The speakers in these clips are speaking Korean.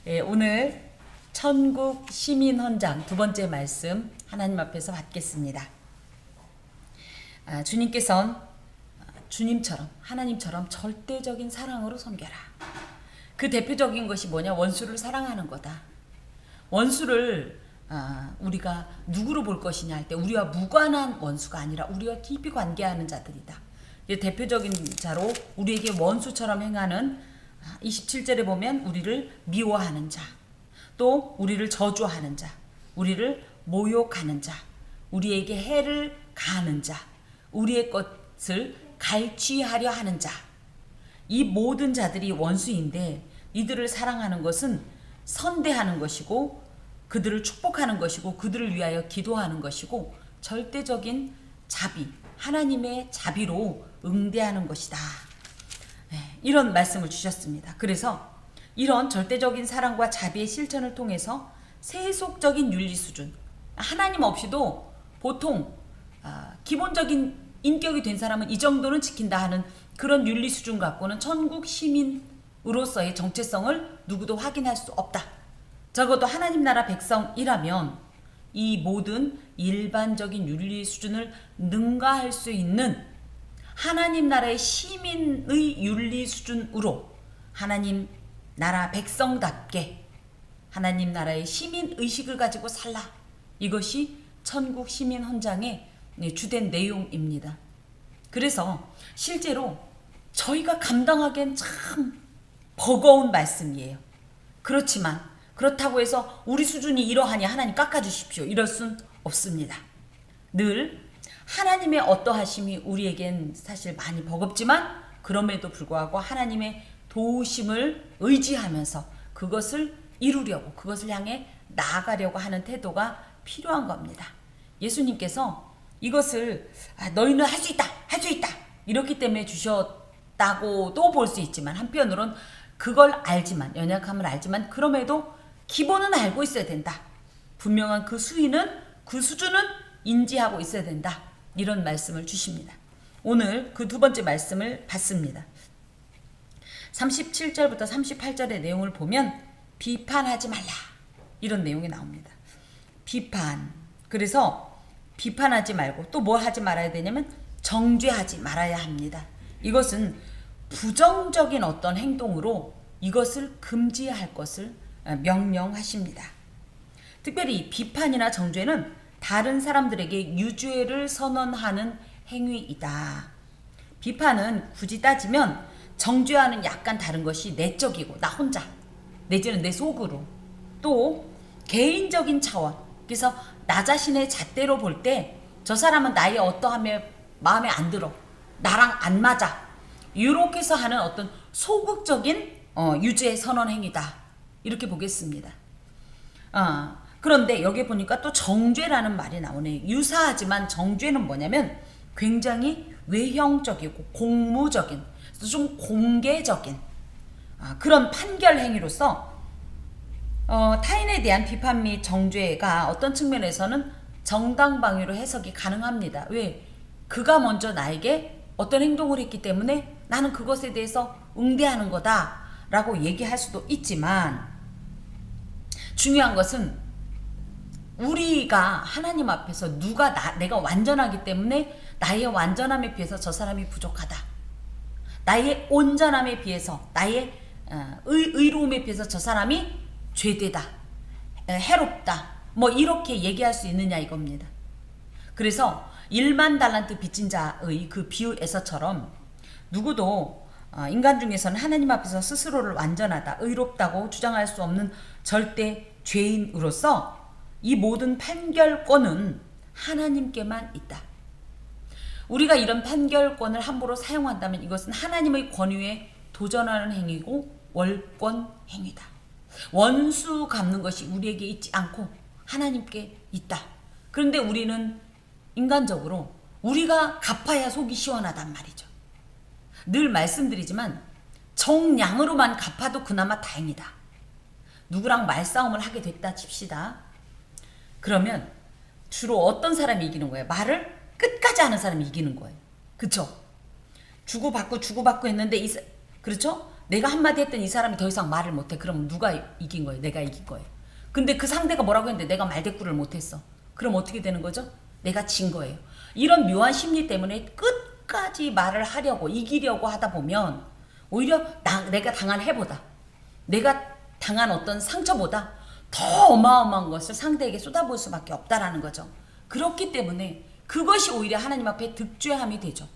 오늘 천국 시민헌장 두 번째 말씀 하나님 앞에서 받겠습니다. 주님께서는 주님처럼 하나님처럼 절대적인 사랑으로 섬겨라. 그 대표적인 것이 뭐냐? 원수를 사랑하는 거다. 원수를 우리가 누구로 볼 것이냐 할 때 우리와 무관한 원수가 아니라 우리와 깊이 관계하는 자들이다. 대표적인 자로 우리에게 원수처럼 행하는 27절에 보면 우리를 미워하는 자, 또 우리를 저주하는 자, 우리를 모욕하는 자, 우리에게 해를 가하는 자, 우리의 것을 갈취하려 하는 자, 이 모든 자들이 원수인데 이들을 사랑하는 것은 선대하는 것이고 그들을 축복하는 것이고 그들을 위하여 기도하는 것이고 절대적인 자비, 하나님의 자비로 응대하는 것이다. 이런 말씀을 주셨습니다. 그래서 이런 절대적인 사랑과 자비의 실천을 통해서 세속적인 윤리 수준, 하나님 없이도 보통 기본적인 인격이 된 사람은 이 정도는 지킨다 하는 그런 윤리 수준 갖고는 천국 시민으로서의 정체성을 누구도 확인할 수 없다. 적어도 하나님 나라 백성이라면 이 모든 일반적인 윤리 수준을 능가할 수 있는 하나님 나라의 시민의 윤리 수준으로 하나님 나라 백성답게 하나님 나라의 시민 의식을 가지고 살라. 이것이 천국 시민 헌장의 주된 내용입니다. 그래서 실제로 저희가 감당하기엔 참 버거운 말씀이에요. 그렇지만 그렇다고 해서 우리 수준이 이러하니 하나님 깎아주십시오. 이럴 순 없습니다. 늘 하나님의 어떠하심이 우리에겐 사실 많이 버겁지만 그럼에도 불구하고 하나님의 도우심을 의지하면서 그것을 이루려고 그것을 향해 나아가려고 하는 태도가 필요한 겁니다. 예수님께서 이것을 너희는 할 수 있다, 할 수 있다 이렇기 때문에 주셨다고도 볼 수 있지만 한편으론 그걸 알지만 연약함을 알지만 그럼에도 기본은 알고 있어야 된다. 분명한 그 수위는 그 수준은 인지하고 있어야 된다. 이런 말씀을 주십니다. 오늘 그 두 번째 말씀을 받습니다. 37절부터 38절의 내용을 보면 비판하지 말라 이런 내용이 나옵니다. 비판. 그래서 비판하지 말고 또 뭐 하지 말아야 되냐면 정죄하지 말아야 합니다. 이것은 부정적인 어떤 행동으로 이것을 금지할 것을 명령하십니다. 특별히 비판이나 정죄는 다른 사람들에게 유죄를 선언하는 행위이다. 비판은 굳이 따지면 정죄와는 약간 다른 것이 내적이고 나 혼자 내지는 내 속으로 또 개인적인 차원 그래서 나 자신의 잣대로 볼 때 저 사람은 나의 어떠함에 마음에 안 들어 나랑 안 맞아 이렇게 해서 하는 어떤 소극적인 유죄 선언 행위다 이렇게 보겠습니다. 그런데 여기 보니까 또 정죄라는 말이 나오네요. 유사하지만 정죄는 뭐냐면 굉장히 외형적이고 공무적인 좀 공개적인 그런 판결 행위로서 타인에 대한 비판 및 정죄가 어떤 측면에서는 정당방위로 해석이 가능합니다. 왜? 그가 먼저 나에게 어떤 행동을 했기 때문에 나는 그것에 대해서 응대하는 거다 라고 얘기할 수도 있지만 중요한 것은 우리가 하나님 앞에서 내가 완전하기 때문에 나의 완전함에 비해서 저 사람이 부족하다. 나의 온전함에 비해서 나의 의로움에 비해서 저 사람이 죄되다. 해롭다. 뭐 이렇게 얘기할 수 있느냐 이겁니다. 그래서 1만 달란트 빚진 자의 그 비유에서처럼 누구도 인간 중에서는 하나님 앞에서 스스로를 완전하다, 의롭다고 주장할 수 없는 절대 죄인으로서 이 모든 판결권은 하나님께만 있다. 우리가 이런 판결권을 함부로 사용한다면 이것은 하나님의 권위에 도전하는 행위고 월권 행위다. 원수 갚는 것이 우리에게 있지 않고 하나님께 있다. 그런데 우리는 인간적으로 우리가 갚아야 속이 시원하단 말이죠. 늘 말씀드리지만 정량으로만 갚아도 그나마 다행이다. 누구랑 말싸움을 하게 됐다 칩시다. 그러면 주로 어떤 사람이 이기는 거예요? 말을 끝까지 하는 사람이 이기는 거예요. 그쵸? 주고받고 했는데 그렇죠? 내가 한마디 했더니 이 사람이 더 이상 말을 못해. 그럼 누가 이긴 거예요? 내가 이긴 거예요. 근데 그 상대가 뭐라고 했는데 내가 말대꾸를 못했어. 그럼 어떻게 되는 거죠? 내가 진 거예요. 이런 묘한 심리 때문에 끝까지 말을 하려고 이기려고 하다 보면 오히려 내가 당한 해보다 내가 당한 어떤 상처보다 더 어마어마한 것을 상대에게 쏟아부을 수밖에 없다라는 거죠. 그렇기 때문에 그것이 오히려 하나님 앞에 득죄함이 되죠.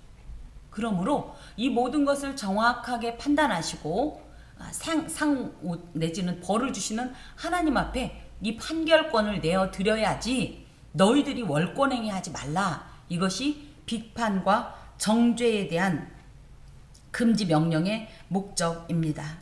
그러므로 이 모든 것을 정확하게 판단하시고 상 내지는 벌을 주시는 하나님 앞에 이 판결권을 내어드려야지 너희들이 월권행위 하지 말라. 이것이 비판과 정죄에 대한 금지 명령의 목적입니다.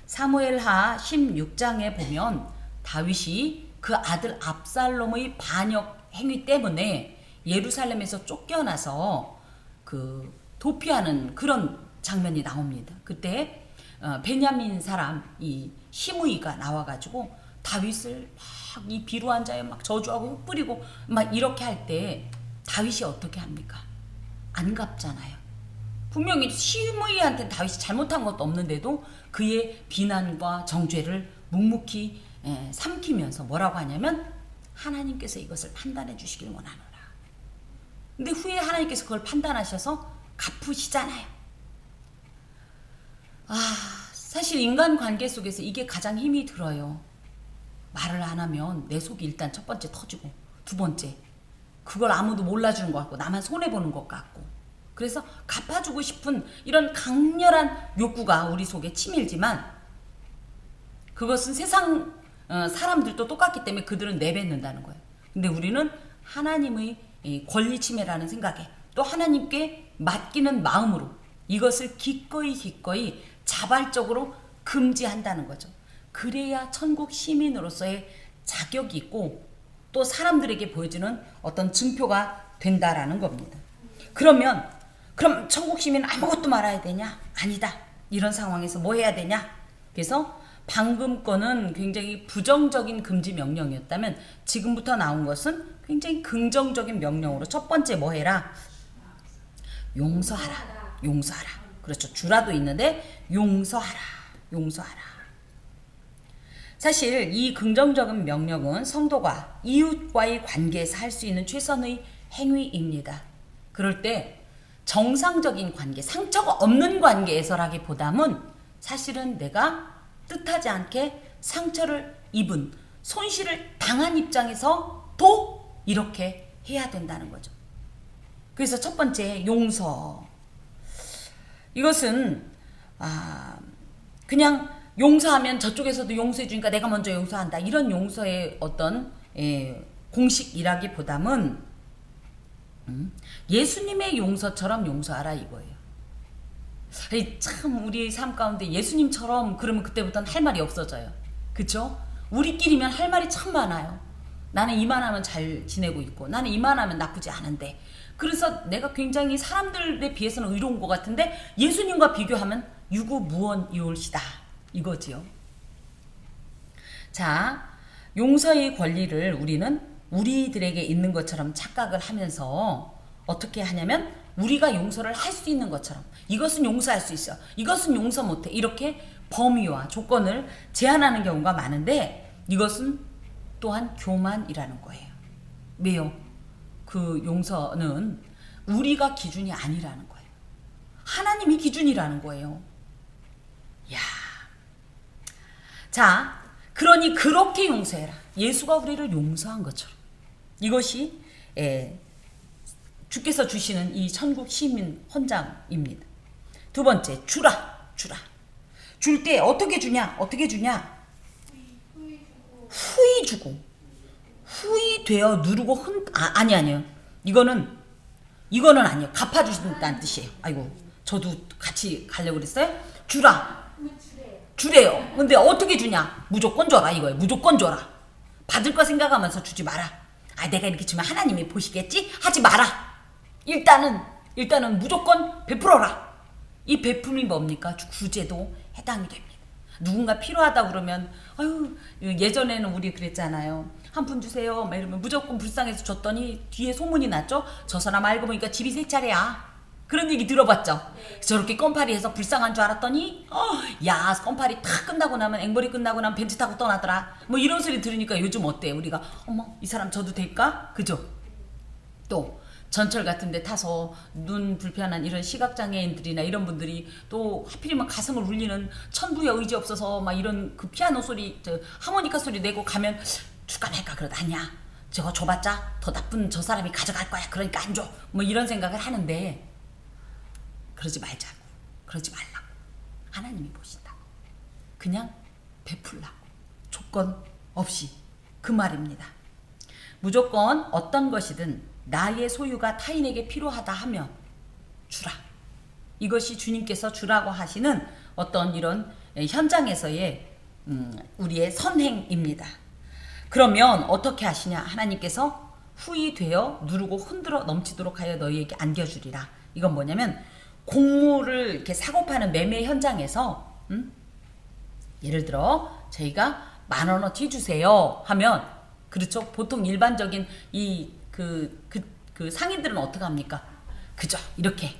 사무엘하 16장에 보면 다윗이 그 아들 압살롬의 반역 행위 때문에 예루살렘에서 쫓겨나서 그 도피하는 그런 장면이 나옵니다. 그때 베냐민 사람 이 시므이가 나와가지고 다윗을 막 이 비루한 자에 막 저주하고 흙 뿌리고 막 이렇게 할 때 다윗이 어떻게 합니까? 안 갚잖아요. 분명히 시므이한테 다윗이 잘못한 것도 없는데도 그의 비난과 정죄를 묵묵히 삼키면서 뭐라고 하냐면 하나님께서 이것을 판단해 주시길 원하노라. 근데 후에 하나님께서 그걸 판단하셔서 갚으시잖아요. 사실 인간 관계 속에서 이게 가장 힘이 들어요. 말을 안 하면 내 속이 일단 첫 번째 터지고 두 번째 그걸 아무도 몰라주는 것 같고 나만 손해보는 것 같고 그래서 갚아주고 싶은 이런 강렬한 욕구가 우리 속에 치밀지만 그것은 세상 사람들도 똑같기 때문에 그들은 내뱉는다는 거예요. 근데 우리는 하나님의 권리 침해라는 생각에 또 하나님께 맡기는 마음으로 이것을 기꺼이 자발적으로 금지한다는 거죠. 그래야 천국 시민으로서의 자격이 있고 또 사람들에게 보여주는 어떤 증표가 된다라는 겁니다. 그럼 천국 시민 아무것도 말아야 되냐? 아니다. 이런 상황에서 뭐 해야 되냐? 그래서 방금 거는 굉장히 부정적인 금지 명령이었다면 지금부터 나온 것은 굉장히 긍정적인 명령으로 첫 번째 뭐 해라? 용서하라. 용서하라. 그렇죠. 주라도 있는데 용서하라. 사실 이 긍정적인 명령은 성도가 이웃과의 관계에서 할 수 있는 최선의 행위입니다. 그럴 때 정상적인 관계, 상처가 없는 관계에서라기보다는 사실은 내가 뜻하지 않게 상처를 입은 손실을 당한 입장에서도 이렇게 해야 된다는 거죠. 그래서 첫 번째 용서. 이것은 그냥 용서하면 저쪽에서도 용서해 주니까 내가 먼저 용서한다. 이런 용서의 어떤 공식이라기보다는 예수님의 용서처럼 용서하라 이거예요. 참 우리의 삶 가운데 예수님처럼 그러면 그때부터는 할 말이 없어져요. 그쵸? 우리끼리면 할 말이 참 많아요. 나는 이만하면 잘 지내고 있고 나는 이만하면 나쁘지 않은데 그래서 내가 굉장히 사람들에 비해서는 의로운 것 같은데 예수님과 비교하면 유구무원이올시다 이거지요. 자, 용서의 권리를 우리는 우리들에게 있는 것처럼 착각을 하면서 어떻게 하냐면 우리가 용서를 할 수 있는 것처럼 이것은 용서할 수 있어. 이것은 용서 못해. 이렇게 범위와 조건을 제한하는 경우가 많은데 이것은 또한 교만이라는 거예요. 왜요? 그 용서는 우리가 기준이 아니라는 거예요. 하나님이 기준이라는 거예요. 야, 자, 그러니 그렇게 용서해라. 예수가 우리를 용서한 것처럼. 이것이 주께서 주시는 이 천국 시민 헌장입니다. 두 번째, 주라. 줄 때 어떻게 주냐? 후히 주고. 후히 되어 누르고 아니에요. 이거는 아니에요. 갚아주신다는 뜻이에요. 아이고, 저도 같이 가려고 그랬어요. 주래요. 근데 어떻게 주냐? 무조건 줘라 이거예요. 무조건 줘라. 받을 거 생각하면서 주지 마라. 내가 이렇게 주면 하나님이 보시겠지? 하지 마라. 일단은 무조건 베풀어라. 이 베품이 뭡니까? 구제도 해당이 됩니다. 누군가 필요하다 그러면 예전에는 우리 그랬잖아요. 한 푼 주세요. 막 이러면 무조건 불쌍해서 줬더니 뒤에 소문이 났죠. 저 사람 알고 보니까 집이 세 차례야. 그런 얘기 들어봤죠? 저렇게 껌파리 해서 불쌍한 줄 알았더니 야 껌파리 탁 끝나고 나면 앵벌이 끝나고 나면 벤츠 타고 떠나더라. 뭐 이런 소리 들으니까 요즘 어때? 우리가 어머 이 사람 저도 될까? 그죠? 또 전철 같은 데 타서 눈 불편한 이런 시각장애인들이나 이런 분들이 또 하필이면 가슴을 울리는 천부의 의지 없어서 막 이런 그 피아노 소리 하모니카 소리 내고 가면 줄까 말까 그러다 아니야 저거 줘봤자 더 나쁜 저 사람이 가져갈 거야 그러니까 안 줘 뭐 이런 생각을 하는데 그러지 말자고 그러지 말라고 하나님이 보신다고 그냥 베풀라고 조건 없이 그 말입니다. 무조건 어떤 것이든 나의 소유가 타인에게 필요하다 하면 주라. 이것이 주님께서 주라고 하시는 어떤 이런 현장에서의 우리의 선행입니다. 그러면 어떻게 하시냐? 하나님께서 후이 되어 누르고 흔들어 넘치도록 하여 너희에게 안겨주리라. 이건 뭐냐면 곡물을 이렇게 사고 파는 매매 현장에서 예를 들어 저희가 10,000원어치 주세요 하면 그렇죠. 보통 일반적인 그 상인들은 어떻게 합니까? 그죠? 이렇게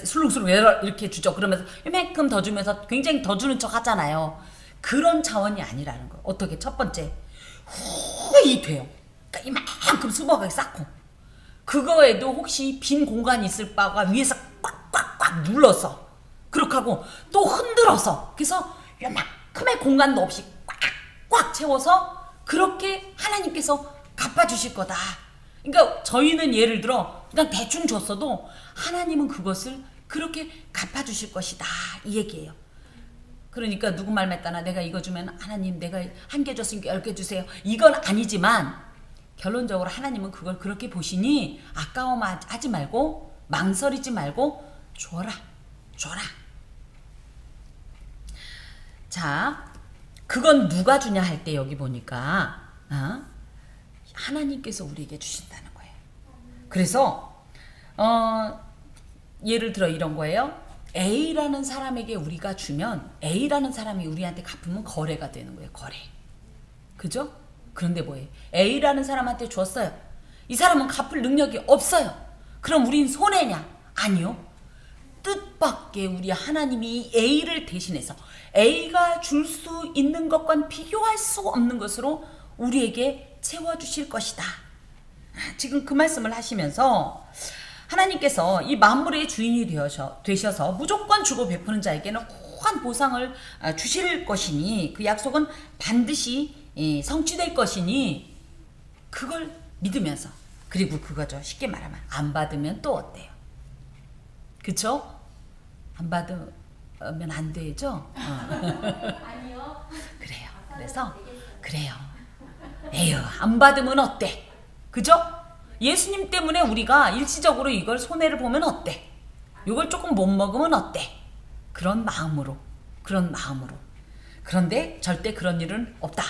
술렁술렁 이렇게 주죠. 그러면서 이만큼 더 주면서 굉장히 더 주는 척 하잖아요. 그런 차원이 아니라는 거예요. 어떻게? 첫 번째 후이 돼요. 그러니까 이만큼 수박을 쌓고 그거에도 혹시 빈 공간이 있을 바가 위에서 꽉꽉꽉 눌러서 그렇게 하고 또 흔들어서 그래서 요만큼의 공간도 없이 꽉꽉 채워서 그렇게 하나님께서 갚아주실 거다. 그러니까 저희는 예를 들어 그냥 대충 줬어도 하나님은 그것을 그렇게 갚아주실 것이다 이 얘기예요. 그러니까 누구 말 맞다나 내가 이거 주면 하나님 내가 1개 줬으니까 10개 주세요 이건 아니지만 결론적으로 하나님은 그걸 그렇게 보시니 아까워하지 말고 망설이지 말고 줘라. 자 그건 누가 주냐 할 때 여기 보니까 하나님께서 우리에게 주신다는 거예요. 그래서 예를 들어 이런 거예요. A라는 사람에게 우리가 주면 A라는 사람이 우리한테 갚으면 거래가 되는 거예요. 거래. 그죠? 그런데 뭐예요? A라는 사람한테 줬어요. 이 사람은 갚을 능력이 없어요. 그럼 우린 손해냐? 아니요. 뜻밖의 우리 하나님이 A를 대신해서 A가 줄 수 있는 것과는 비교할 수 없는 것으로 우리에게 채워주실 것이다. 지금 그 말씀을 하시면서 하나님께서 이 만물의 주인이 되셔서 무조건 주고 베푸는 자에게는 후한 보상을 주실 것이니 그 약속은 반드시 성취될 것이니 그걸 믿으면서 그리고 그거죠. 쉽게 말하면 안 받으면 또 어때요? 그쵸? 안 받으면 안 되죠? 아니요. 그래요. 그래서 그래요. 에휴 안 받으면 어때? 그죠? 예수님 때문에 우리가 일시적으로 이걸 손해를 보면 어때? 이걸 조금 못 먹으면 어때? 그런 마음으로. 그런데 절대 그런 일은 없다.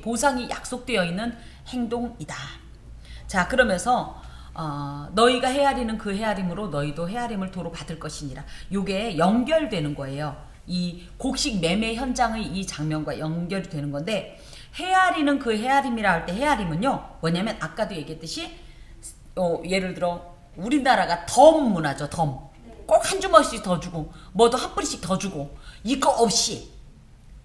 보상이 약속되어 있는 행동이다. 자 그러면서 너희가 헤아리는 그 헤아림으로 너희도 헤아림을 도로 받을 것이니라. 요게 연결되는 거예요. 이 곡식 매매 현장의 이 장면과 연결이 되는 건데 헤아리는 그 헤아림이라 할 때 헤아림은요 뭐냐면 아까도 얘기했듯이 예를 들어 우리나라가 덤 문화죠. 덤. 꼭 한 주머니씩 더 주고 뭐도 한 뿌리씩 더 주고 이거 없이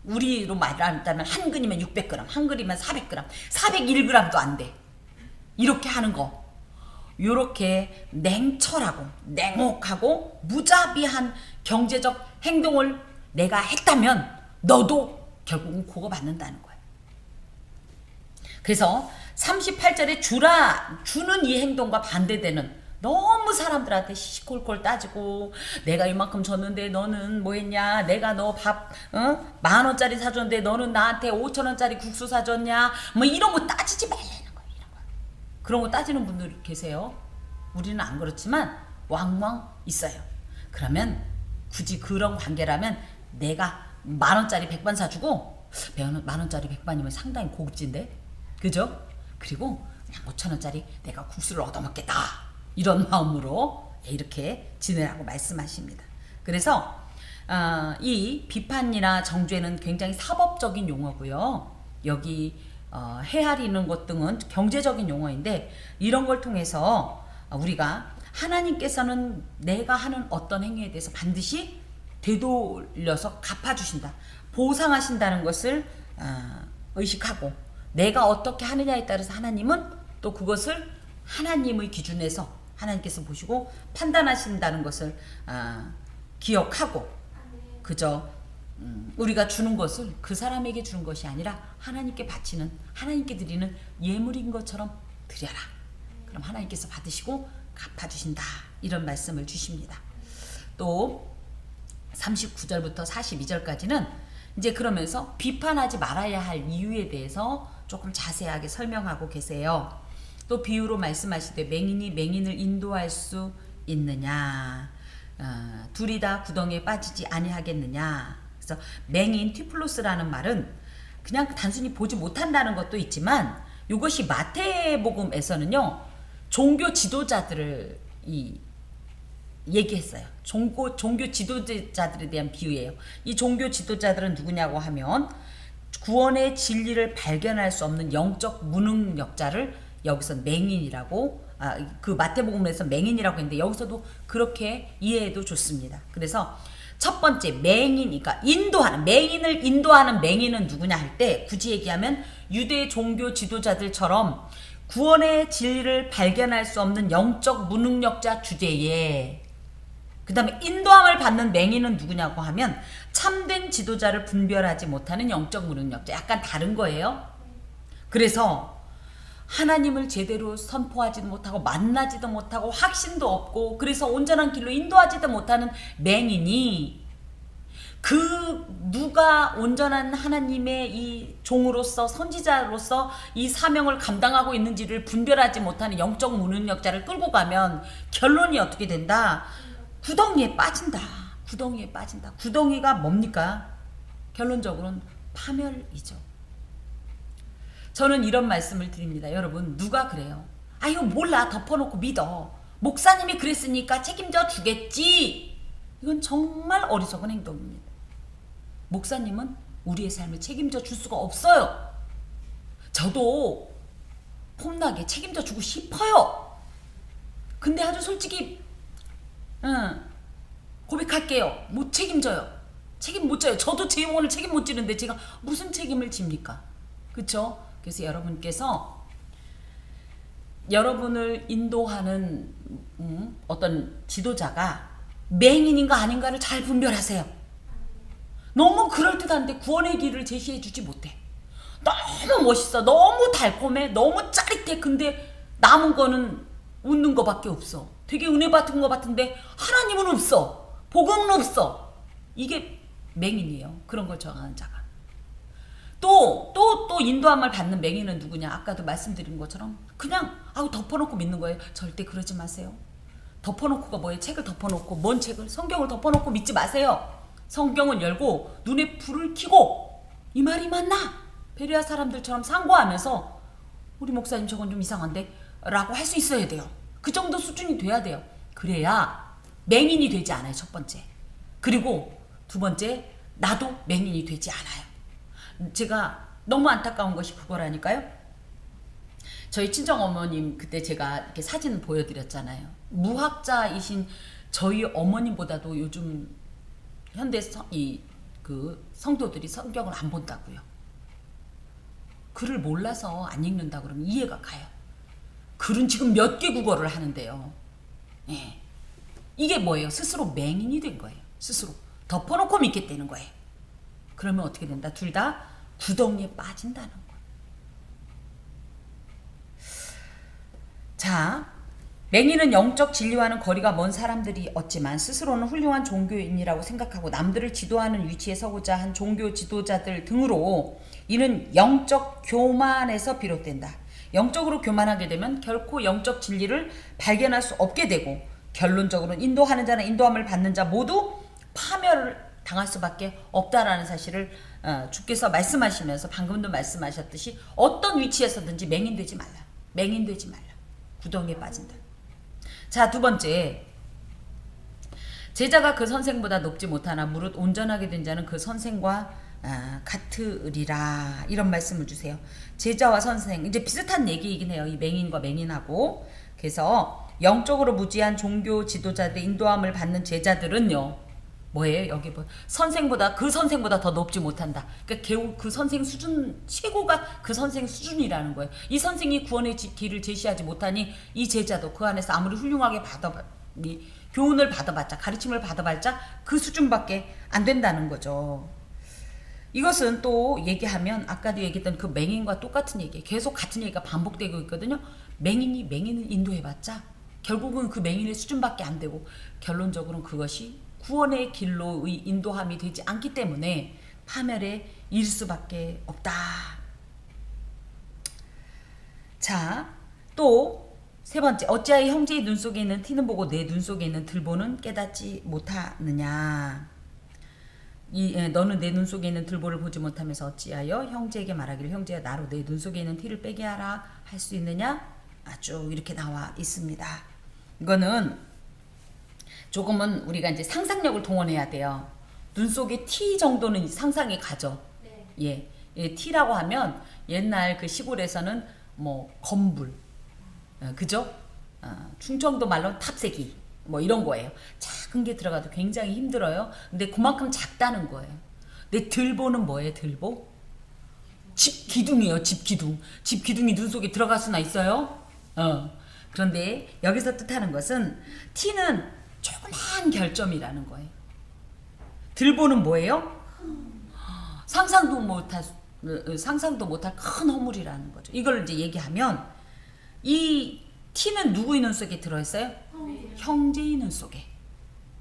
우리로 말한다면 한 근이면 600g 한 근이면 400g 401g도 안 돼. 이렇게 하는 거 요렇게 냉철하고 냉혹하고 무자비한 경제적 행동을 내가 했다면 너도 결국은 그거 받는다는 거예요. 그래서 38절에 주는 이 행동과 반대되는 너무 사람들한테 시시콜콜 따지고 내가 이만큼 줬는데 너는 뭐 했냐 내가 너 밥 10,000원짜리 사줬는데 너는 나한테 5,000원짜리 국수 사줬냐 뭐 이런 거 따지지 말라는 거예요. 이런 거. 그런 거 따지는 분들 계세요. 우리는 안 그렇지만 왕왕 있어요. 그러면 굳이 그런 관계라면 내가 10,000원짜리 백반 사주고 10,000원짜리 백반이면 상당히 고급진데 그죠? 그리고 그냥 5,000원짜리 내가 국수를 얻어먹겠다 이런 마음으로 이렇게 지내라고 말씀하십니다. 그래서 이 비판이나 정죄는 굉장히 사법적인 용어고요. 여기 헤아리는 것 등은 경제적인 용어인데 이런 걸 통해서 우리가 하나님께서는 내가 하는 어떤 행위에 대해서 반드시 되돌려서 갚아주신다. 보상하신다는 것을 의식하고 내가 어떻게 하느냐에 따라서 하나님은 또 그것을 하나님의 기준에서 하나님께서 보시고 판단하신다는 것을 기억하고 그저 우리가 주는 것을 그 사람에게 주는 것이 아니라 하나님께 바치는 하나님께 드리는 예물인 것처럼 드려라. 그럼 하나님께서 받으시고 갚아주신다. 이런 말씀을 주십니다. 또 39절부터 42절까지는 이제 그러면서 비판하지 말아야 할 이유에 대해서 조금 자세하게 설명하고 계세요. 또 비유로 말씀하시되 맹인이 맹인을 인도할 수 있느냐, 둘이 다 구덩이에 빠지지 아니하겠느냐. 그래서 맹인 티플로스라는 말은 그냥 단순히 보지 못한다는 것도 있지만 이것이 마태복음에서는요 종교 지도자들을 얘기했어요. 종교 지도자들에 대한 비유예요. 이 종교 지도자들은 누구냐고 하면 구원의 진리를 발견할 수 없는 영적 무능력자를 여기서 맹인이라고 그 마태복음에서 맹인이라고 했는데 여기서도 그렇게 이해해도 좋습니다. 그래서 첫 번째 맹인이니까 맹인을 인도하는 맹인은 누구냐 할 때 굳이 얘기하면 유대 종교 지도자들처럼 구원의 진리를 발견할 수 없는 영적 무능력자 주제에 그 다음에 인도함을 받는 맹인은 누구냐고 하면 참된 지도자를 분별하지 못하는 영적 무능력자. 약간 다른 거예요. 그래서 하나님을 제대로 선포하지도 못하고 만나지도 못하고 확신도 없고 그래서 온전한 길로 인도하지도 못하는 맹인이 그 누가 온전한 하나님의 이 종으로서 선지자로서 이 사명을 감당하고 있는지를 분별하지 못하는 영적 무능력자를 끌고 가면 결론이 어떻게 된다? 구덩이에 빠진다. 구덩이에 빠진다. 구덩이가 뭡니까? 결론적으로는 파멸이죠. 저는 이런 말씀을 드립니다. 여러분 누가 그래요? 이거 몰라 덮어놓고 믿어. 목사님이 그랬으니까 책임져 주겠지. 이건 정말 어리석은 행동입니다. 목사님은 우리의 삶을 책임져 줄 수가 없어요. 저도 폼나게 책임져 주고 싶어요. 근데 아주 솔직히 고백할게요. 못 책임져요. 책임 못 져요. 저도 제 영혼을 책임 못 지는데 제가 무슨 책임을 집니까? 그쵸? 그래서 여러분께서 여러분을 인도하는 어떤 지도자가 맹인인가 아닌가를 잘 분별하세요. 너무 그럴듯한데 구원의 길을 제시해 주지 못해. 너무 멋있어. 너무 달콤해. 너무 짜릿해. 근데 남은 거는 웃는 거밖에 없어. 되게 은혜 받은 거 같은데 하나님은 없어. 복음은 없어. 이게 맹인이에요. 그런 걸 정하는 자가. 또 인도함을 받는 맹인은 누구냐? 아까도 말씀드린 것처럼 그냥 덮어놓고 믿는 거예요. 절대 그러지 마세요. 덮어놓고가 뭐예요? 책을 덮어놓고 뭔 책을? 성경을 덮어놓고 믿지 마세요. 성경을 열고 눈에 불을 켜고 이 말이 맞나? 베레아 사람들처럼 상고하면서 우리 목사님 저건 좀 이상한데? 라고 할 수 있어야 돼요. 그 정도 수준이 돼야 돼요. 그래야 맹인이 되지 않아요. 첫 번째. 그리고 두 번째 나도 맹인이 되지 않아요. 제가 너무 안타까운 것이 그거라니까요. 저희 친정어머님 그때 제가 이렇게 사진 보여드렸잖아요. 무학자이신 저희 어머님보다도 요즘 현대 성도들이 성경을 안 본다고요. 글을 몰라서 안 읽는다 그러면 이해가 가요. 글은 지금 몇 개 국어를 하는데요. 예. 이게 뭐예요? 스스로 맹인이 된 거예요. 스스로 덮어놓고 믿겠다는 거예요. 그러면 어떻게 된다? 둘 다 구덩이에 빠진다는 거예요. 자, 맹인은 영적 진리와는 거리가 먼 사람들이 없지만 스스로는 훌륭한 종교인이라고 생각하고 남들을 지도하는 위치에 서고자 한 종교 지도자들 등으로 이는 영적 교만에서 비롯된다. 영적으로 교만하게 되면 결코 영적 진리를 발견할 수 없게 되고 결론적으로는 인도하는 자나 인도함을 받는 자 모두 파멸을 당할 수밖에 없다라는 사실을 주께서 말씀하시면서 방금도 말씀하셨듯이 어떤 위치에서든지 맹인되지 말라. 맹인되지 말라. 구덩이에 빠진다. 자, 두 번째. 제자가 그 선생보다 높지 못하나 무릇 온전하게 된 자는 그 선생과 같으리라. 이런 말씀을 주세요. 제자와 선생. 이제 비슷한 얘기이긴 해요. 이 맹인과 맹인하고. 그래서 영적으로 무지한 종교 지도자들 인도함을 받는 제자들은요. 뭐예요? 여기 뭐 선생보다 그 선생보다 더 높지 못한다. 그러니까 겨우 그 선생 수준 최고가 그 선생 수준이라는 거예요. 이 선생이 구원의 길을 제시하지 못하니 이 제자도 그 안에서 아무리 훌륭하게 교훈을 받아봤자 가르침을 받아봤자 그 수준밖에 안 된다는 거죠. 이것은 또 얘기하면 아까도 얘기했던 그 맹인과 똑같은 얘기예요. 계속 같은 얘기가 반복되고 있거든요. 맹인을 인도해봤자 결국은 그 맹인의 수준밖에 안 되고 결론적으로는 그것이 구원의 길로의 인도함이 되지 않기 때문에 파멸에 이를 수밖에 없다. 자, 또 세 번째, 어찌하여 형제의 눈 속에 있는 티는 보고 내 눈 속에 있는 들보는 깨닫지 못하느냐. 너는 내 눈 속에 있는 들보를 보지 못하면서 어찌하여 형제에게 말하기를 형제야 나로 내 눈 속에 있는 티를 빼게 하라 할 수 있느냐. 쭉 이렇게 나와 있습니다. 이거는 조금은 우리가 이제 상상력을 동원해야 돼요. 눈 속에 티 정도는 상상이 가죠. 네. 예, 티라고 하면 옛날 그 시골에서는 뭐 건불, 그죠? 충청도 말로 탑새기, 뭐 이런 거예요. 작은 게 들어가도 굉장히 힘들어요. 근데 그만큼 작다는 거예요. 근데 들보는 뭐예요? 들보? 집 기둥이에요. 집 기둥. 집 기둥이 눈 속에 들어갈 수나 있어요? 그런데 여기서 뜻하는 것은 티는 조그만 결점이라는 거예요. 들보는 뭐예요? 상상도 못할 큰 허물이라는 거죠. 이걸 이제 얘기하면 이 티는 누구의 눈 속에 들어있어요? 형제의 눈 속에.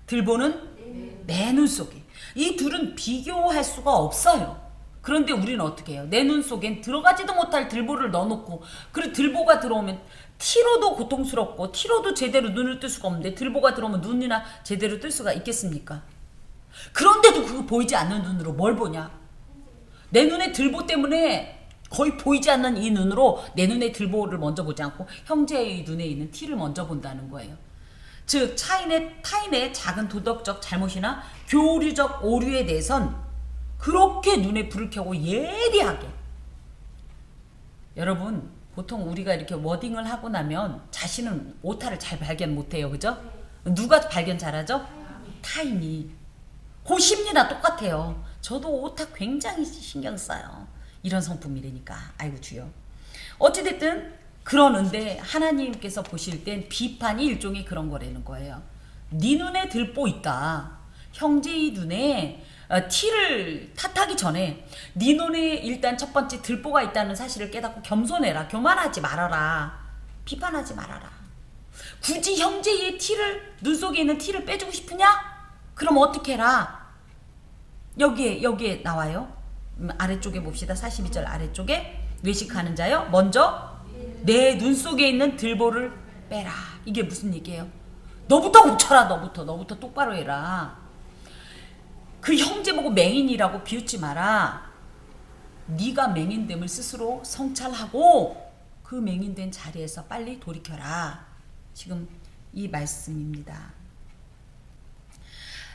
들보는 내 눈 속에. 이 둘은 비교할 수가 없어요. 그런데 우리는 어떻게 해요? 내 눈 속엔 들어가지도 못할 들보를 넣어놓고 그리고 들보가 들어오면 티로도 고통스럽고 티로도 제대로 눈을 뜰 수가 없는데 들보가 들어오면 눈이나 제대로 뜰 수가 있겠습니까? 그런데도 그거 보이지 않는 눈으로 뭘 보냐? 내 눈에 들보 때문에 거의 보이지 않는 이 눈으로 내 눈에 들보를 먼저 보지 않고 형제의 눈에 있는 티를 먼저 본다는 거예요. 즉 타인의 작은 도덕적 잘못이나 교류적 오류에 대해선 그렇게 눈에 불을 켜고 예리하게. 여러분 보통 우리가 이렇게 워딩을 하고 나면 자신은 오타를 잘 발견 못해요. 그죠? 누가 발견 잘하죠? 타인이. 고십니다. 똑같아요. 저도 오타 굉장히 신경 써요. 이런 성품이라니까. 아이고 주여. 어찌됐든 그러는데 하나님께서 보실 땐 비판이 일종의 그런 거라는 거예요. 네 눈에 들보 있다. 형제의 눈에 티를 탓하기 전에 네 눈에 일단 첫 번째 들보가 있다는 사실을 깨닫고 겸손해라. 교만하지 말아라. 비판하지 말아라. 굳이 형제의 티를 눈 속에 있는 티를 빼주고 싶으냐? 그럼 어떻게 해라? 여기에 나와요. 아래쪽에 봅시다. 42절 아래쪽에 외식하는 자요. 먼저 내 눈 속에 있는 들보를 빼라. 이게 무슨 얘기예요? 너부터 고쳐라. 너부터 똑바로 해라. 그 형제 보고 맹인이라고 비웃지 마라. 네가 맹인됨을 스스로 성찰하고 그 맹인된 자리에서 빨리 돌이켜라. 지금 이 말씀입니다.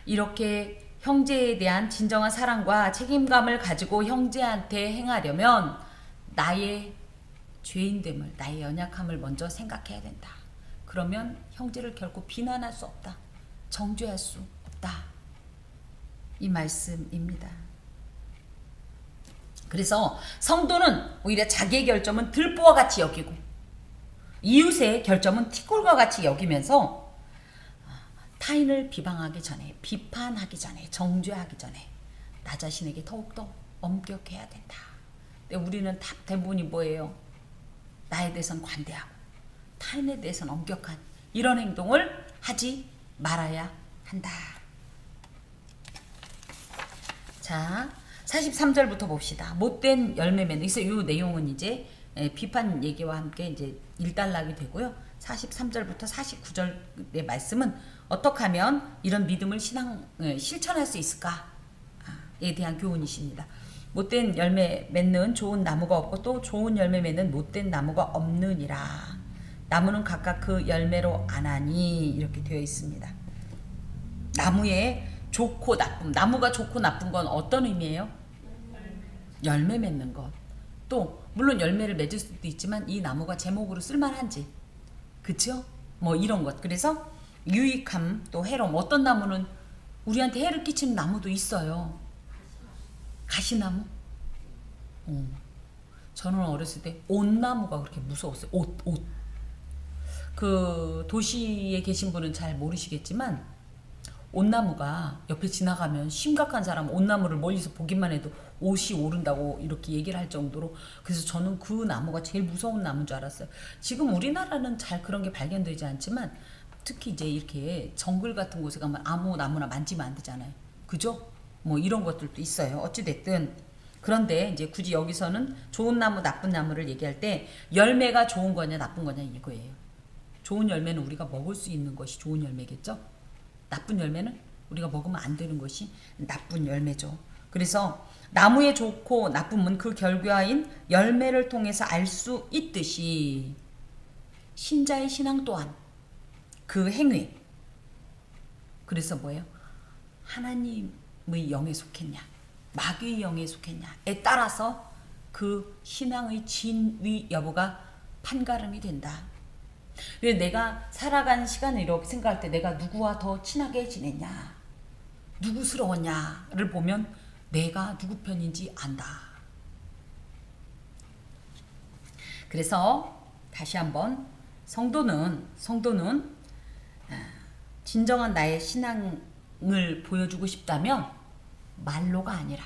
이렇게 형제에 대한 진정한 사랑과 책임감을 가지고 형제한테 행하려면 나의 죄인됨을, 나의 연약함을 먼저 생각해야 된다. 그러면 형제를 결코 비난할 수 없다. 정죄할 수 없다. 이 말씀입니다. 그래서 성도는 오히려 자기의 결점은 들보와 같이 여기고 이웃의 결점은 티골과 같이 여기면서 타인을 비방하기 전에, 비판하기 전에, 정죄하기 전에 나 자신에게 더욱더 엄격해야 된다. 근데 우리는 대부분이 뭐예요? 나에 대해서는 관대하고 타인에 대해서는 엄격한 이런 행동을 하지 말아야 한다. 자, 43절부터 봅시다. 못된 열매 맺는. 그래서 이 내용은 이제 비판 얘기와 함께 이제 일단락이 되고요. 43절부터 49절의 말씀은 어떻게 하면 이런 믿음을 실천할 수 있을까에 대한 교훈이십니다. 못된 열매 맺는 좋은 나무가 없고 또 좋은 열매 맺는 못된 나무가 없느니라. 나무는 각각 그 열매로 아나니 이렇게 되어 있습니다. 나무의 좋고 나쁨. 나무가 좋고 나쁜 건 어떤 의미예요? 열매 맺는 것. 또 물론 열매를 맺을 수도 있지만 이 나무가 제목으로 쓸만한지, 그쵸? 뭐 이런 것. 그래서 유익함 또 해로움. 어떤 나무는 우리한테 해를 끼치는 나무도 있어요. 가시나무? 저는 어렸을 때 옷나무가 그렇게 무서웠어요. 옷. 그 도시에 계신 분은 잘 모르시겠지만 옷나무가 옆에 지나가면 심각한 사람 옷나무를 멀리서 보기만 해도 옷이 오른다고 이렇게 얘기를 할 정도로, 그래서 저는 그 나무가 제일 무서운 나무인 줄 알았어요. 지금 우리나라는 잘 그런 게 발견되지 않지만 특히 이제 이렇게 정글 같은 곳에 가면 아무 나무나 만지면 안 되잖아요. 그죠? 뭐 이런 것들도 있어요. 어찌됐든 그런데 이제 굳이 여기서는 좋은 나무 나쁜 나무를 얘기할 때 열매가 좋은 거냐 나쁜 거냐 이거예요. 좋은 열매는 우리가 먹을 수 있는 것이 좋은 열매겠죠. 나쁜 열매는 우리가 먹으면 안 되는 것이 나쁜 열매죠. 그래서 나무의 좋고 나쁨은 그 결과인 열매를 통해서 알 수 있듯이 신자의 신앙 또한 그 행위, 그래서 뭐예요? 하나님의 영에 속했냐 마귀의 영에 속했냐에 따라서 그 신앙의 진위 여부가 판가름이 된다. 왜 내가 살아간 시간을 이렇게 생각할 때 내가 누구와 더 친하게 지냈냐, 누구스러웠냐를 보면 내가 누구 편인지 안다. 그래서 다시 한번 성도는 진정한 나의 신앙을 보여주고 싶다면 말로가 아니라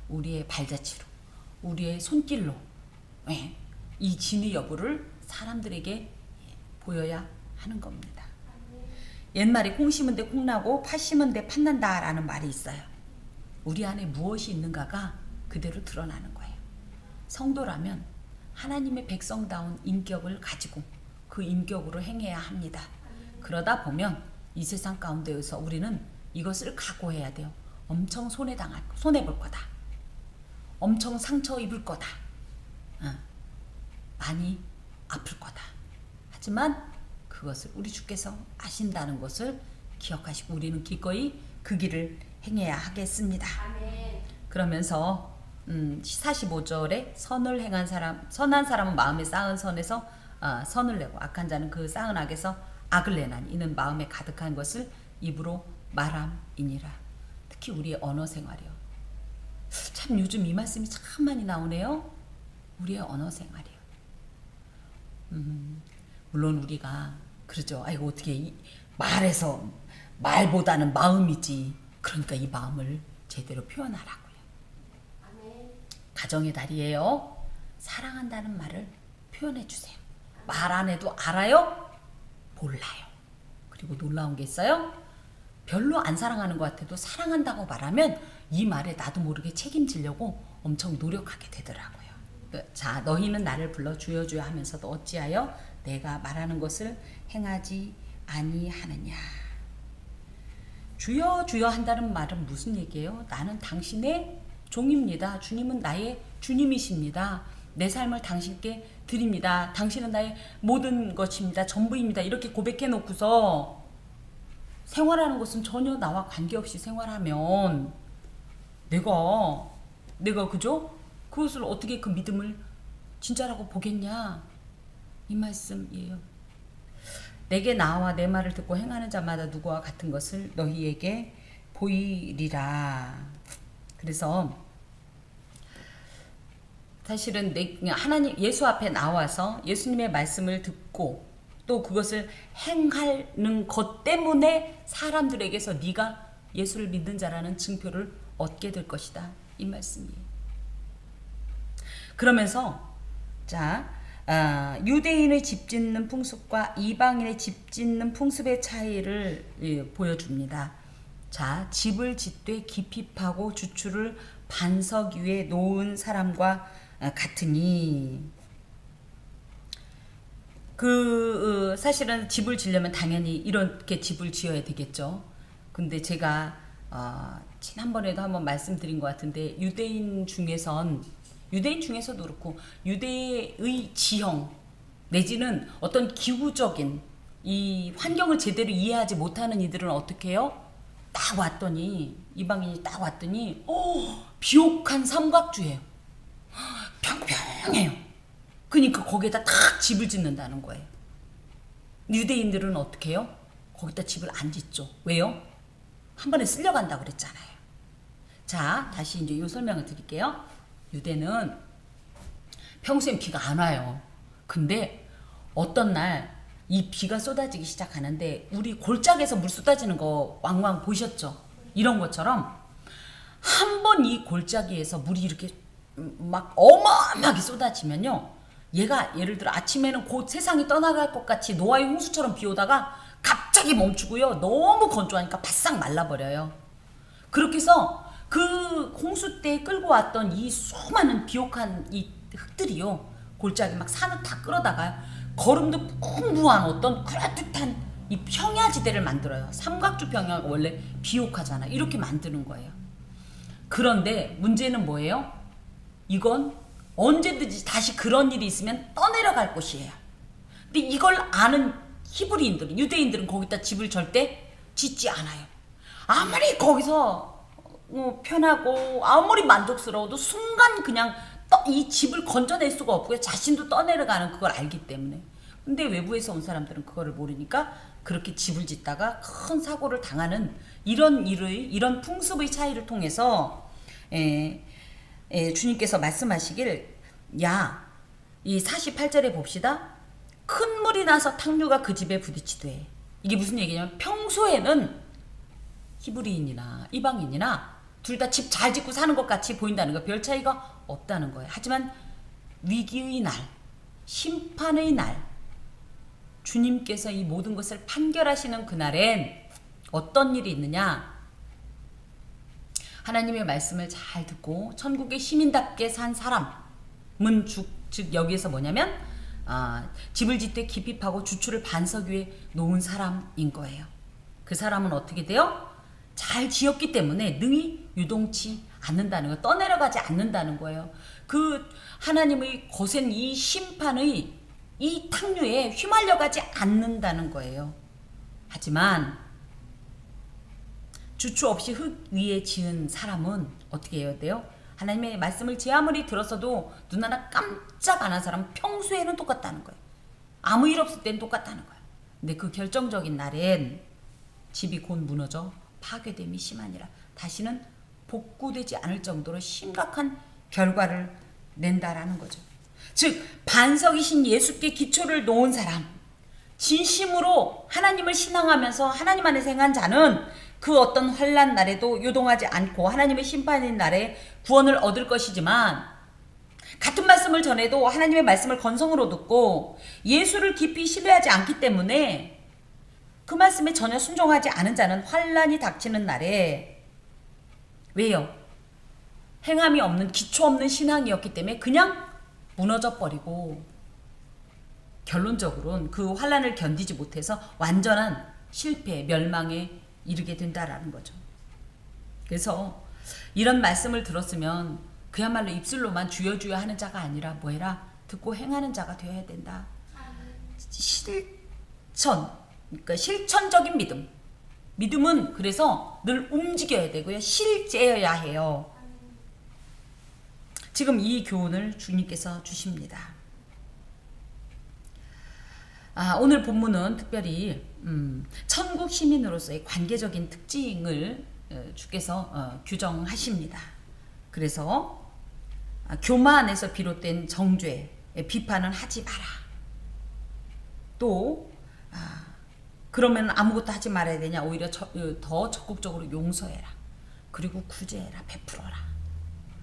우리의 발자취로, 우리의 손길로 이 진위 여부를 사람들에게 보여야 하는 겁니다. 옛말에 콩 심은 데 콩나고 팥 심은 데 팥난다 라는 말이 있어요. 우리 안에 무엇이 있는가가 그대로 드러나는 거예요. 성도라면 하나님의 백성다운 인격을 가지고 그 인격으로 행해야 합니다. 그러다 보면 이 세상 가운데에서 우리는 이것을 각오해야 돼요. 엄청 손해볼 거다. 엄청 상처 입을 거다. 많이 아플 거다. 하지만 그것을 우리 주께서 아신다는 것을 기억하시고 우리는 기꺼이 그 길을 행해야 하겠습니다. 아멘. 그러면서 45절에 선을 행한 사람, 선한 사람은 마음에 쌓은 선에서 선을 내고 악한 자는 그 쌓은 악에서 악을 내나니 이는 마음에 가득한 것을 입으로 말함이니라. 특히 우리의 언어 생활이요. 참 요즘 이 말씀이 참 많이 나오네요. 우리의 언어 생활이요. 물론 우리가 그러죠. 아이고 어떻게 말해서 말보다는 마음이지. 그러니까 이 마음을 제대로 표현하라고요. 아멘. 가정의 달이에요. 사랑한다는 말을 표현해 주세요. 말 안 해도 알아요? 몰라요. 그리고 놀라운 게 있어요. 별로 안 사랑하는 것 같아도 사랑한다고 말하면 이 말에 나도 모르게 책임지려고 엄청 노력하게 되더라고요. 자, 너희는 나를 불러 주여 주여 하면서도 어찌하여 내가 말하는 것을 행하지 아니하느냐. 주여 주여 한다는 말은 무슨 얘기예요? 나는 당신의 종입니다. 주님은 나의 주님이십니다. 내 삶을 당신께 드립니다. 당신은 나의 모든 것입니다. 전부입니다. 이렇게 고백해 놓고서 생활하는 것은 전혀 나와 관계없이 생활하면 내가 그죠? 그것을 어떻게 그 믿음을 진짜라고 보겠냐? 이 말씀이에요. 내게 나와 내 말을 듣고 행하는 자마다 누구와 같은 것을 너희에게 보이리라. 그래서 사실은 하나님 예수 앞에 나와서 예수님의 말씀을 듣고 또 그것을 행하는 것 때문에 사람들에게서 네가 예수를 믿는 자라는 증표를 얻게 될 것이다. 이 말씀이에요. 그러면서 유대인의 집 짓는 풍습과 이방인의 집 짓는 풍습의 차이를 보여줍니다. 자, 집을 짓되 깊이 파고 주추를 반석 위에 놓은 사람과 같으니, 사실은 집을 지려면 당연히 이렇게 집을 지어야 되겠죠. 근데 제가 지난번에도 한번 말씀드린 것 같은데 유대인 중에서도 그렇고 유대의 지형 내지는 어떤 기후적인 이 환경을 제대로 이해하지 못하는 이들은 어떻게 해요? 딱 왔더니 이방인이 딱 왔더니 비옥한 삼각주예요. 평평해요. 그러니까 거기에다 딱 집을 짓는다는 거예요. 유대인들은 어떻게 해요? 거기다 집을 안 짓죠. 왜요? 한 번에 쓸려간다고 그랬잖아요. 자, 다시 이제 이 설명을 드릴게요. 유대는 평소엔 비가 안 와요. 근데 어떤 날 이 비가 쏟아지기 시작하는데 우리 골짜기에서 물 쏟아지는 거 왕왕 보셨죠? 이런 것처럼 한 번 이 골짜기에서 물이 이렇게 막 어마어마하게 쏟아지면요. 얘가 예를 들어 아침에는 곧 세상이 떠나갈 것 같이 노아의 홍수처럼 비 오다가 갑자기 멈추고요. 너무 건조하니까 바싹 말라버려요. 그렇게 해서 그 홍수 때 끌고 왔던 이 수많은 비옥한 이 흙들이요. 골짜기 막 산을 다 끌어다가요. 거름도 풍부한 어떤 그럴듯한 이 평야지대를 만들어요. 삼각주 평야가 원래 비옥하잖아. 이렇게 만드는 거예요. 그런데 문제는 뭐예요? 이건 언제든지 다시 그런 일이 있으면 떠내려갈 곳이에요. 근데 이걸 아는 히브리인들은, 유대인들은 거기다 집을 절대 짓지 않아요. 아무리 거기서 편하고 아무리 만족스러워도 순간 그냥 이 집을 건져낼 수가 없고요. 자신도 떠내려가는 그걸 알기 때문에. 근데 외부에서 온 사람들은 그거를 모르니까 그렇게 집을 짓다가 큰 사고를 당하는 이런 풍습의 차이를 통해서 주님께서 말씀하시길, 야, 이 48절에 봅시다. 큰 물이 나서 탕류가 그 집에 부딪히되. 이게 무슨 얘기냐면 평소에는 히브리인이나 이방인이나 둘 다 집 잘 짓고 사는 것 같이 보인다는 거, 별 차이가 없다는 거예요. 하지만 위기의 날, 심판의 날, 주님께서 이 모든 것을 판결하시는 그날엔 어떤 일이 있느냐? 하나님의 말씀을 잘 듣고 천국의 시민답게 산 사람은 즉 여기에서 뭐냐면 집을 짓되 깊이 파고 주추를 반석 위에 놓은 사람인 거예요. 그 사람은 어떻게 돼요? 잘 지었기 때문에 능히 유동치 않는다는 거예요. 떠내려가지 않는다는 거예요. 그 하나님의 거센 이 심판의 이 탕류에 휘말려가지 않는다는 거예요. 하지만 주추 없이 흙 위에 지은 사람은 어떻게 해야 돼요? 하나님의 말씀을 제 아무리 들었어도 눈 하나 깜짝 안 한 사람은 평소에는 똑같다는 거예요. 아무 일 없을 땐 똑같다는 거예요. 근데 그 결정적인 날엔 집이 곧 무너져 파괴됨이 심하니라. 다시는 복구되지 않을 정도로 심각한 결과를 낸다라는 거죠. 즉 반석이신 예수께 기초를 놓은 사람, 진심으로 하나님을 신앙하면서 하나님 안에 행한 자는 그 어떤 환난 날에도 요동하지 않고 하나님의 심판인 날에 구원을 얻을 것이지만, 같은 말씀을 전해도 하나님의 말씀을 건성으로 듣고 예수를 깊이 신뢰하지 않기 때문에 그 말씀에 전혀 순종하지 않은 자는 환난이 닥치는 날에, 왜요? 행함이 없는, 기초 없는 신앙이었기 때문에 그냥 무너져 버리고 결론적으로는 그 환난을 견디지 못해서 완전한 실패, 멸망에 이르게 된다라는 거죠. 그래서 이런 말씀을 들었으면 그야말로 입술로만 주여 주여 하는 자가 아니라 뭐해라? 듣고 행하는 자가 되어야 된다. 그러니까 실천적인 믿음. 믿음은 그래서 늘 움직여야 되고요. 실제여야 해요. 지금 이 교훈을 주님께서 주십니다. 오늘 본문은 특별히 천국 시민으로서의 관계적인 특징을 주께서 규정하십니다. 그래서 교만에서 비롯된 정죄, 비판은 하지 마라. 또 그러면 아무것도 하지 말아야 되냐? 오히려 더 적극적으로 용서해라. 그리고 구제해라. 베풀어라.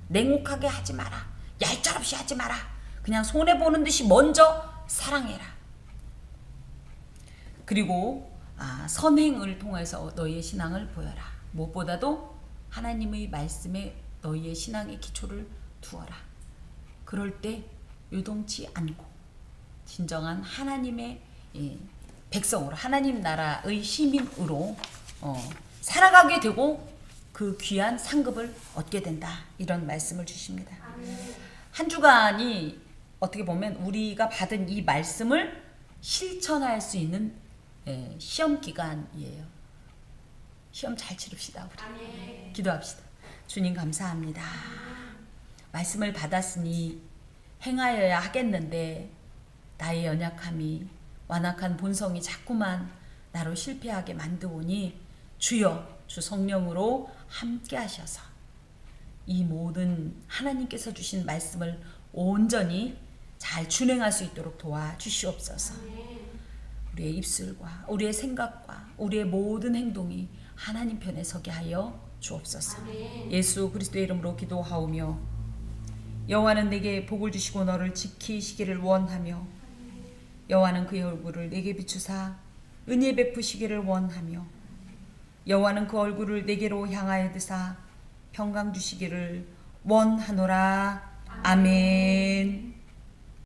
냉혹하게 하지 마라. 얄짤없이 하지 마라. 그냥 손해보는 듯이 먼저 사랑해라. 그리고 선행을 통해서 너희의 신앙을 보여라. 무엇보다도 하나님의 말씀에 너희의 신앙의 기초를 두어라. 그럴 때 요동치 않고 진정한 하나님의 백성으로, 하나님 나라의 시민으로 살아가게 되고 그 귀한 상급을 얻게 된다. 이런 말씀을 주십니다. 한 주간이 어떻게 보면 우리가 받은 이 말씀을 실천할 수 있는 시험 기간이에요. 시험 잘 치릅시다. 우리 기도합시다. 주님 감사합니다. 말씀을 받았으니 행하여야 하겠는데 나의 연약함이 완악한 본성이 자꾸만 나로 실패하게 만드오니 주여 주 성령으로 함께 하셔서 이 모든 하나님께서 주신 말씀을 온전히 잘 준행할 수 있도록 도와주시옵소서. 우리의 입술과 우리의 생각과 우리의 모든 행동이 하나님 편에 서게 하여 주옵소서. 예수 그리스도의 이름으로 기도하오며 여호와는 내게 복을 주시고 너를 지키시기를 원하며 여호와는 그의 얼굴을 내게 비추사 은혜 베푸시기를 원하며 여호와는 그 얼굴을 내게로 향하여 드사 평강 주시기를 원하노라. 아멘.